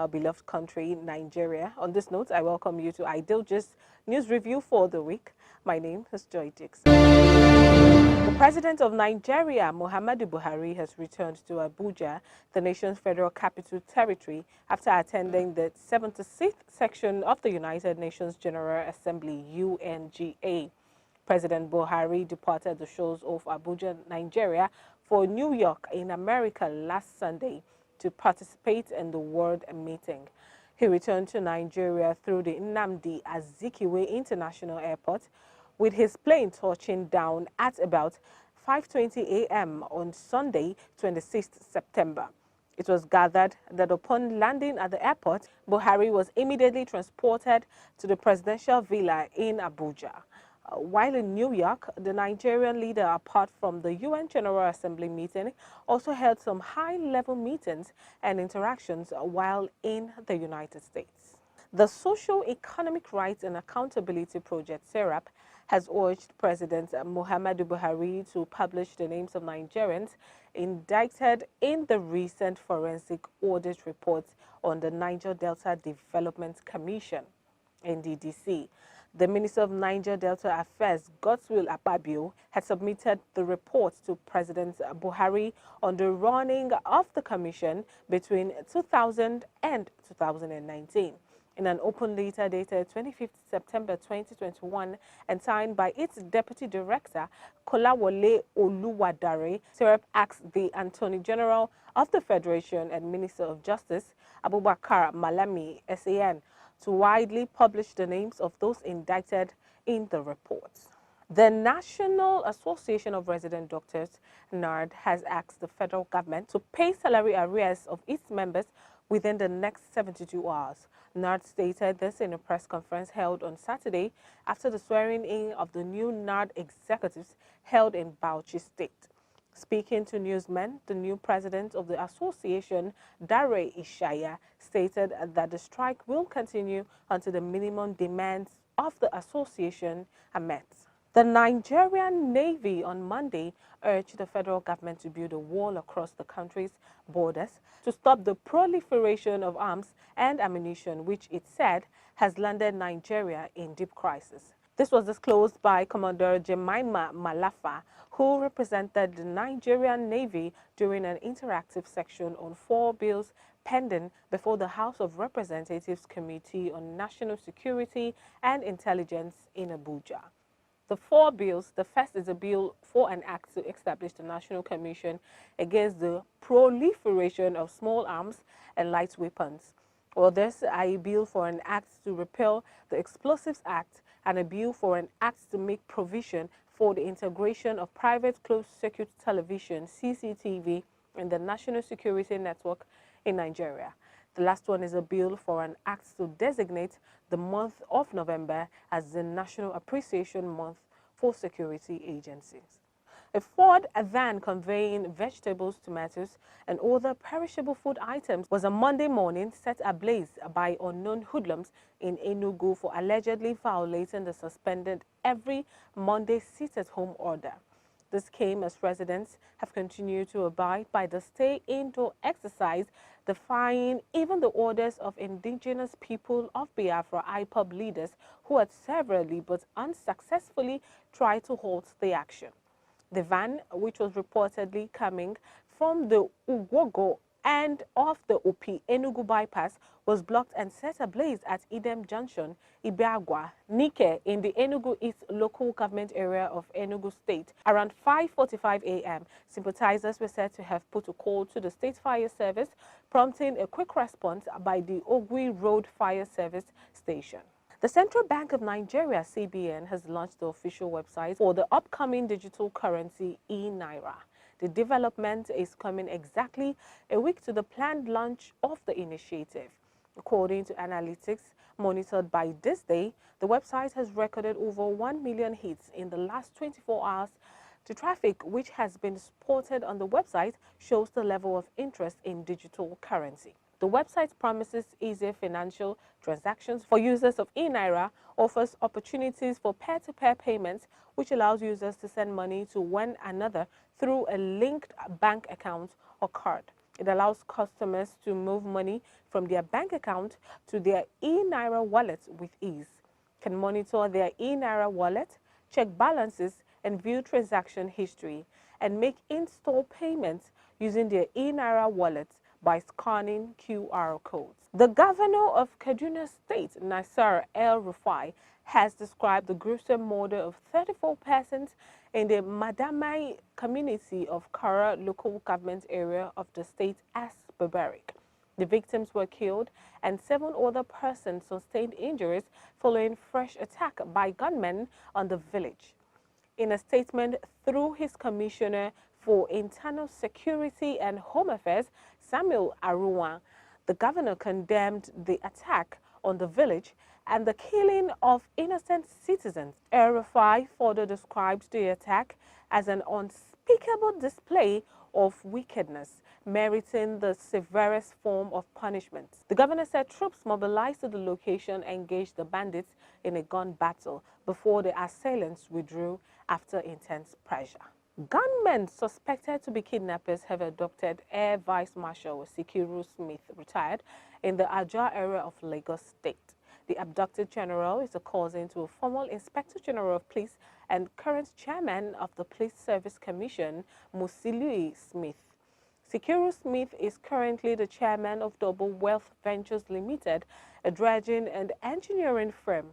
beloved country, Nigeria. On this note, I welcome you to Idaelgist News Review for the week. My name is Joy Dixon. The President of Nigeria, Muhammadu Buhari, has returned to Abuja, the nation's federal capital territory, after attending the 76th section of the United Nations General Assembly, UNGA. President Buhari departed the shores of Abuja, Nigeria, for New York in America last Sunday to participate in the World Meeting. He returned to Nigeria through the Nnamdi Azikiwe International Airport, with his plane touching down at about 5:20 a.m. on Sunday, 26th September. It was gathered that upon landing at the airport, Buhari was immediately transported to the presidential villa in Abuja. While in New York, the Nigerian leader, apart from the UN General Assembly meeting, also held some high-level meetings and interactions while in the United States. The Socio-Economic Rights and Accountability Project, SERAP, has urged President Muhammadu Buhari to publish the names of Nigerians indicted in the recent forensic audit report on the Niger Delta Development Commission, NDDC. The Minister of Niger Delta Affairs, Godswill Akpabio, had submitted the report to President Buhari on the running of the commission between 2000 and 2019. In an open letter dated 25th September 2021 and signed by its Deputy Director, Kolawole Oluwadare, SERAP asked the Attorney General of the Federation and Minister of Justice, Abubakar Malami, SAN, to widely publish the names of those indicted in the report. The National Association of Resident Doctors, NARD, has asked the federal government to pay salary arrears of its members within the next 72 hours. NARD stated this in a press conference held on Saturday after the swearing-in of the new NARD executives held in Bauchi State. Speaking to newsmen, the new president of the association, Dare Ishaya, stated that the strike will continue until the minimum demands of the association are met. The Nigerian Navy on Monday urged the federal government to build a wall across the country's borders to stop the proliferation of arms and ammunition, which it said has landed Nigeria in deep crisis. This was disclosed by Commander Jemima Malafa, who represented the Nigerian Navy during an interactive section on 4 bills pending before the House of Representatives Committee on National Security and Intelligence in Abuja. The 4 bills, the first is a bill for an act to establish the National Commission against the proliferation of small arms and light weapons. Others are a bill for an act to repeal the Explosives Act and a bill for an act to make provision for the integration of private closed-circuit television, CCTV, in the National Security Network in Nigeria. The last one is a bill for an act to designate the month of November as the National Appreciation Month for security agencies. A Ford van conveying vegetables, tomatoes, and other perishable food items was on Monday morning set ablaze by unknown hoodlums in Enugu for allegedly violating the suspended every Monday sit-at-home order. This came as residents have continued to abide by the stay-indoor exercise, defying even the orders of indigenous people of Biafra IPOB leaders who had severally but unsuccessfully tried to halt the action. The van, which was reportedly coming from the Ugwogo end of the Opi Enugu bypass, was blocked and set ablaze at Idem Junction, Ibeagwa, Nike, in the Enugu East local government area of Enugu State. Around 5:45 a.m., sympathizers were said to have put a call to the State Fire Service, prompting a quick response by the Ogui Road Fire Service Station. The Central Bank of Nigeria, CBN, has launched the official website for the upcoming digital currency e-Naira. The development is coming exactly a week to the planned launch of the initiative. According to analytics monitored by This Day, the website has recorded over 1 million hits in the last 24 hours. The traffic which has been spotted on the website shows the level of interest in digital currency. The website promises easier financial transactions for users of eNaira, offers opportunities for peer-to-peer payments, which allows users to send money to one another through a linked bank account or card. It allows customers to move money from their bank account to their e-Naira wallet with ease, can monitor their e-Naira wallet, check balances, and view transaction history, and make in-store payments using their e-Naira wallet by scanning QR codes. The governor of Kaduna State, Nasser El-Rufai, has described the gruesome murder of 34 persons in the Madamai community of Kara local government area of the state as barbaric. The victims were killed and 7 other persons sustained injuries following fresh attack by gunmen on the village. In a statement through his commissioner for Internal Security and Home Affairs, Samuel Aruwan, the governor condemned the attack on the village and the killing of innocent citizens. El-Rufai further described the attack as an unspeakable display of wickedness, meriting the severest form of punishment. The governor said troops mobilized to the location engaged the bandits in a gun battle before the assailants withdrew after intense pressure. Gunmen suspected to be kidnappers have abducted Air Vice Marshal Sikiru Smith, retired, in the Ajah area of Lagos State. The abducted general is a cousin to a former Inspector General of Police and current chairman of the Police Service Commission, Musiliu Smith. Sikiru Smith is currently the chairman of Double Wealth Ventures Limited, a dredging and engineering firm.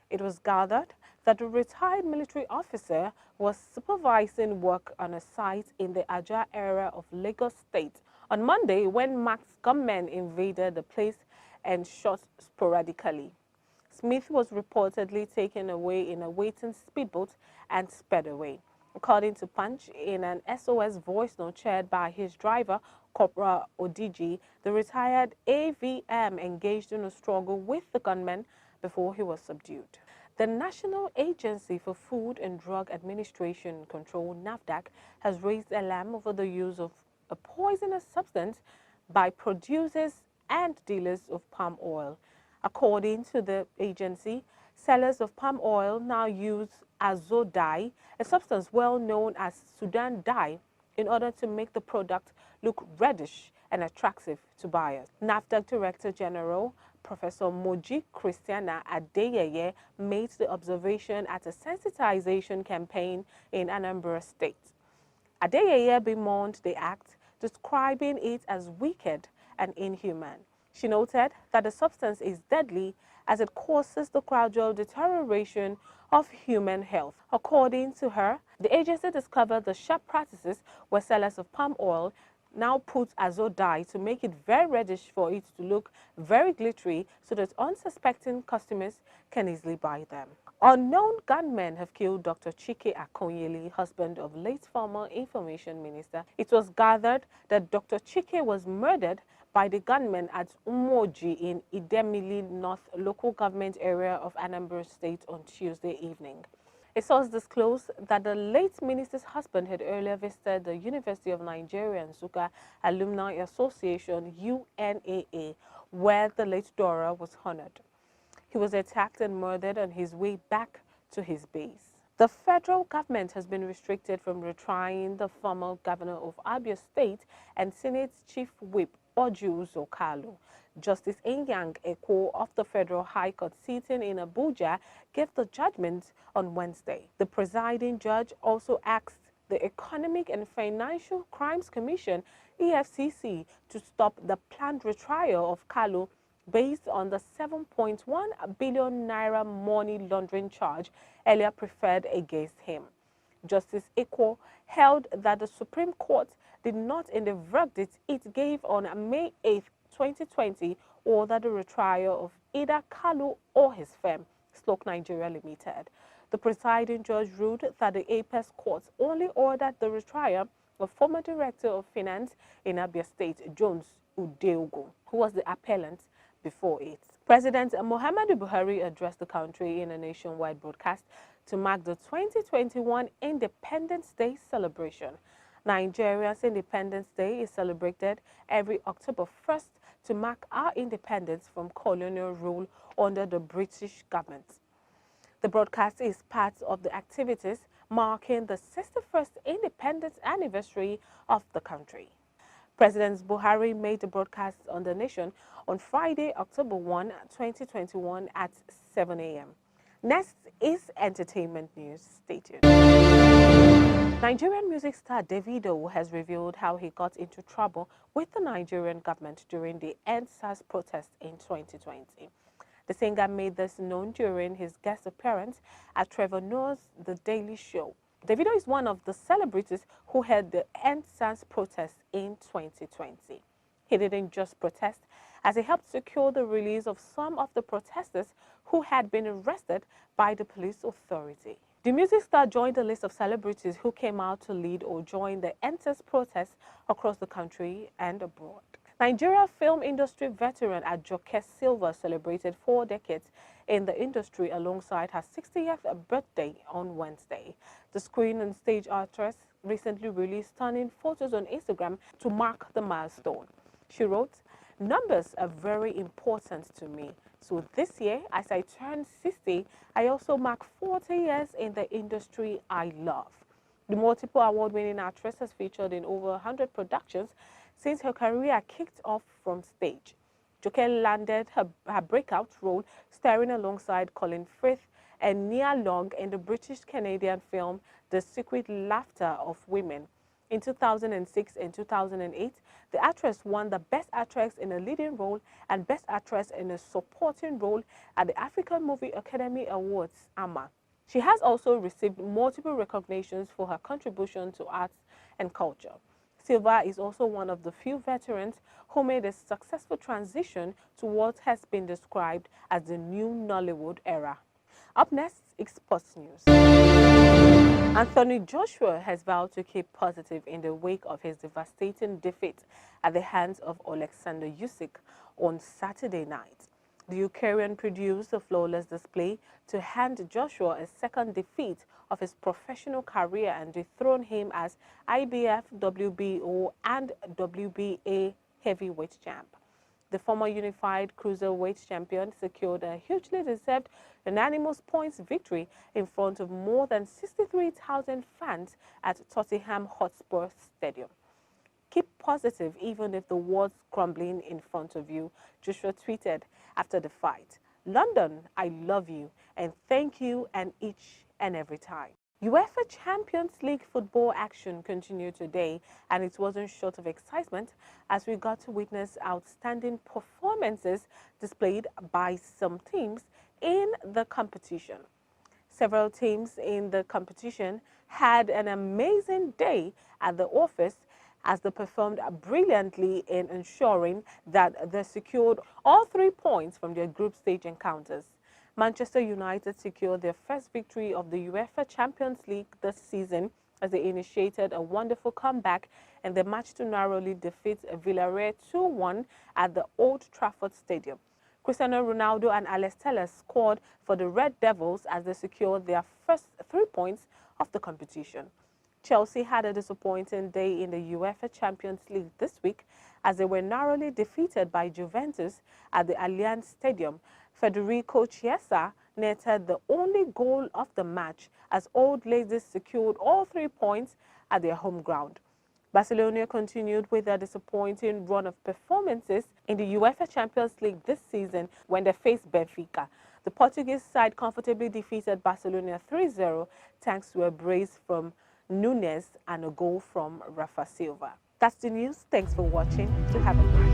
It was gathered that a retired military officer was supervising work on a site in the Ajah area of Lagos State on Monday when masked gunmen invaded the place and shot sporadically. Smith was reportedly taken away in a waiting speedboat and sped away. According to Punch, in an SOS voice note shared by his driver, Corporal Odiji, the retired AVM engaged in a struggle with the gunmen before he was subdued. The National Agency for Food and Drug Administration Control, NAFDAC, has raised alarm over the use of a poisonous substance by producers and dealers of palm oil. According to the agency, sellers of palm oil now use azo dye, a substance well known as Sudan dye, in order to make the product look reddish and attractive to buyers. NAFDAC Director General Professor Moji Christiana Adeyeye made the observation at a sensitization campaign in Anambra State. Adeyeye bemoaned the act, describing it as wicked and inhuman. She noted that the substance is deadly as it causes the gradual deterioration of human health. According to her, the agency discovered the sharp practices where sellers of palm oil now put azo dye to make it very reddish for it to look very glittery so that unsuspecting customers can easily buy them. Unknown gunmen have killed Dr. Chike Akonyele, husband of late former Information Minister. It was gathered that Dr. Chike was murdered by the gunmen at Umoji in Idemili North local government area of Anambra State on Tuesday evening. A source disclosed that the late minister's husband had earlier visited the University of Nigeria Nsukka Alumni Association UNAA, where the late Dora was honored. He was attacked and murdered on his way back to his base. The federal government has been restricted from retrying the former governor of Abia State and Senate Chief Whip Orju Zokalo. Justice Enyang Eko of the Federal High Court sitting in Abuja gave the judgment on Wednesday. The presiding judge also asked the Economic and Financial Crimes Commission, EFCC, to stop the planned retrial of Kalu based on the 7.1 billion naira money laundering charge earlier preferred against him. Justice Eko held that the Supreme Court did not, in the verdict it gave on May 8, 2020, order the retrial of either Kalu or his firm, Sloke Nigeria Limited. The presiding judge ruled that the Apex Court only ordered the retrial of former Director of Finance in Abia State, Jones Udeogo, who was the appellant before it. President Muhammadu Buhari addressed the country in a nationwide broadcast to mark the 2021 Independence Day celebration. Nigeria's Independence Day is celebrated every October 1st to mark our independence from colonial rule under the British government. The broadcast is part of the activities marking the 61st independence anniversary of the country. President Buhari made the broadcast on the nation on Friday, October 1, 2021 at 7 a.m. Next is entertainment news. Stay tuned. Nigerian music star Davido has revealed how he got into trouble with the Nigerian government during the End SARS protest in 2020. The singer made this known during his guest appearance at Trevor Noah's The Daily Show. Davido is one of the celebrities who held the End SARS protest in 2020. He didn't just protest, as he helped secure the release of some of the protesters who had been arrested by the police authority. The music star joined a list of celebrities who came out to lead or join the End SARS protests across the country and abroad. Nigeria film industry veteran Ajoke Silva celebrated 4 decades in the industry alongside her 60th birthday on Wednesday. The screen and stage actress recently released stunning photos on Instagram to mark the milestone. She wrote, "Numbers are very important to me. So this year, as I turn 60, I also mark 40 years in the industry I love." The multiple award-winning actress has featured in over 100 productions since her career kicked off from stage. Joke landed her breakout role starring alongside Colin Firth and Nia Long in the British-Canadian film The Secret Laughter of Women. In 2006 and 2008, the actress won the Best Actress in a Leading Role and Best Actress in a Supporting Role at the African Movie Academy Awards, AMA. She has also received multiple recognitions for her contribution to arts and culture. Silva is also one of the few veterans who made a successful transition to what has been described as the new Nollywood era. Up next is sports news. Anthony Joshua has vowed to keep positive in the wake of his devastating defeat at the hands of Alexander Usyk on Saturday night. The Ukrainian produced a flawless display to hand Joshua a second defeat of his professional career and dethrone him as IBF, WBO, and WBA heavyweight champ. The former unified cruiserweight champion secured a hugely deserved unanimous points victory in front of more than 63,000 fans at Tottenham Hotspur Stadium. "Keep positive even if the world's crumbling in front of you," Joshua tweeted after the fight. "London, I love you and thank you and each and every time." UEFA Champions League football action continued today, and it wasn't short of excitement as we got to witness outstanding performances displayed by some teams in the competition. Several teams in the competition had an amazing day at the office as they performed brilliantly in ensuring that they secured all 3 points from their group stage encounters. Manchester United secured their first victory of the UEFA Champions League this season as they initiated a wonderful comeback in the match to narrowly defeat Villarreal 2-1 at the Old Trafford Stadium. Cristiano Ronaldo and Alex Telles scored for the Red Devils as they secured their first 3 points of the competition. Chelsea had a disappointing day in the UEFA Champions League this week as they were narrowly defeated by Juventus at the Allianz Stadium. Federico Chiesa netted the only goal of the match as Old Ladies secured all 3 points at their home ground. Barcelona continued with their disappointing run of performances in the UEFA Champions League this season when they faced Benfica. The Portuguese side comfortably defeated Barcelona 3-0 thanks to a brace from Nunes and a goal from Rafa Silva. That's the news. Thanks for watching. To have a great day.